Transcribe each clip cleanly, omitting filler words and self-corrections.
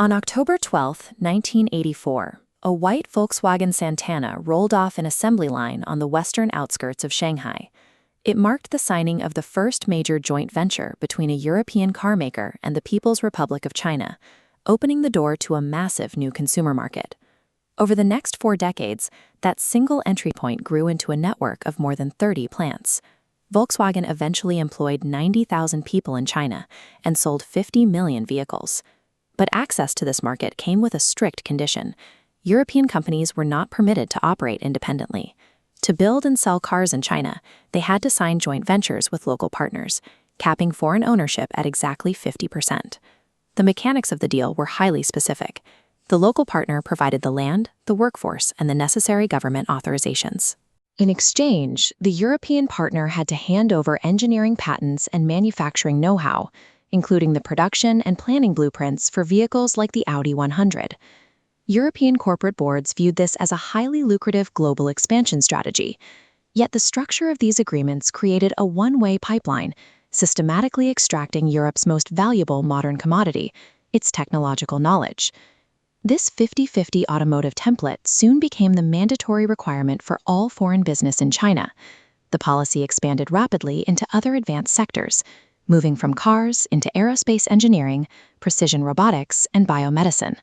On October 12, 1984, a white Volkswagen Santana rolled off an assembly line on the western outskirts of Shanghai. It marked the signing of the first major joint venture between a European carmaker and the People's Republic of China, opening the door to a massive new consumer market. Over the next 4 decades, that single entry point grew into a network of more than 30 plants. Volkswagen eventually employed 90,000 people in China and sold 50 million vehicles. But access to this market came with a strict condition. European companies were not permitted to operate independently. To build and sell cars in China, they had to sign joint ventures with local partners, capping foreign ownership at exactly 50%. The mechanics of the deal were highly specific. The local partner provided the land, the workforce, and the necessary government authorizations. In exchange, the European partner had to hand over engineering patents and manufacturing know-how, including the production and planning blueprints for vehicles like the Audi 100. European corporate boards viewed this as a highly lucrative global expansion strategy. Yet the structure of these agreements created a one-way pipeline, systematically extracting Europe's most valuable modern commodity, its technological knowledge. This 50-50 automotive template soon became the mandatory requirement for all foreign business in China. The policy expanded rapidly into other advanced sectors, moving from cars into aerospace engineering, precision robotics, and biomedicine.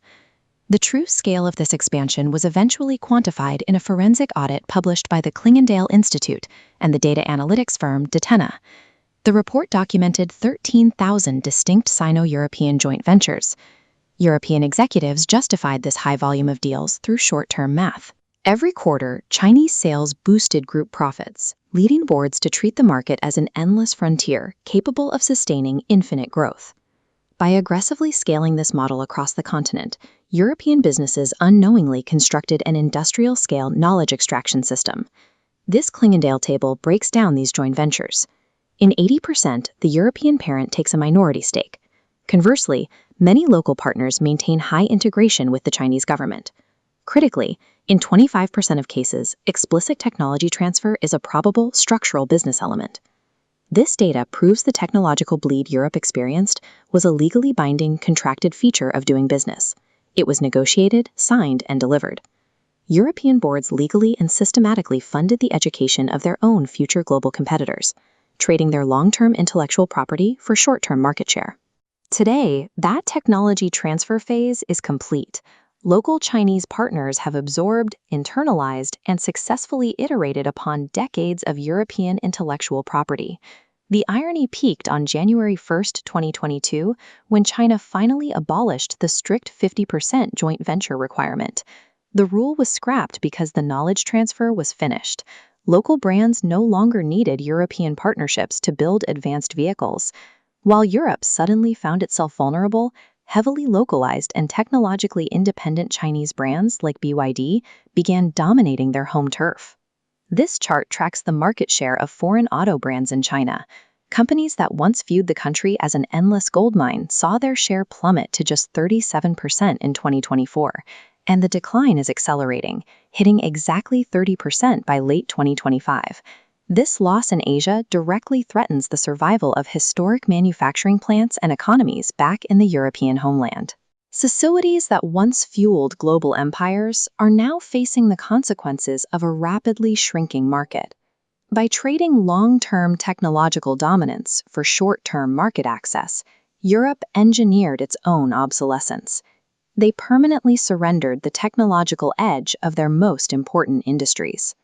The true scale of this expansion was eventually quantified in a forensic audit published by the Klingendale Institute and the data analytics firm Datena. The report documented 13,000 distinct Sino-European joint ventures. European executives justified this high volume of deals through short-term math. Every quarter, Chinese sales boosted group profits, leading boards to treat the market as an endless frontier capable of sustaining infinite growth. By aggressively scaling this model across the continent, European businesses unknowingly constructed an industrial-scale knowledge extraction system. This Klingendale table breaks down these joint ventures. In 80%, the European parent takes a minority stake. Conversely, many local partners maintain high integration with the Chinese government. Critically, in 25% of cases, explicit technology transfer is a probable structural business element. This data proves the technological bleed Europe experienced was a legally binding contracted feature of doing business. It was negotiated, signed, and delivered. European boards legally and systematically funded the education of their own future global competitors, trading their long-term intellectual property for short-term market share. Today, that technology transfer phase is complete. Local Chinese partners have absorbed, internalized, and successfully iterated upon decades of European intellectual property. The irony peaked on January 1, 2022, when China finally abolished the strict 50% joint venture requirement. The rule was scrapped because the knowledge transfer was finished. Local brands no longer needed European partnerships to build advanced vehicles. While Europe suddenly found itself vulnerable, heavily localized and technologically independent Chinese brands like BYD began dominating their home turf. This chart tracks the market share of foreign auto brands in China. Companies that once viewed the country as an endless goldmine saw their share plummet to just 37% in 2024, and the decline is accelerating, hitting exactly 30% by late 2025. This loss in Asia directly threatens the survival of historic manufacturing plants and economies back in the European homeland. Facilities that once fueled global empires are now facing the consequences of a rapidly shrinking market. By trading long-term technological dominance for short-term market access, Europe engineered its own obsolescence. They permanently surrendered the technological edge of their most important industries.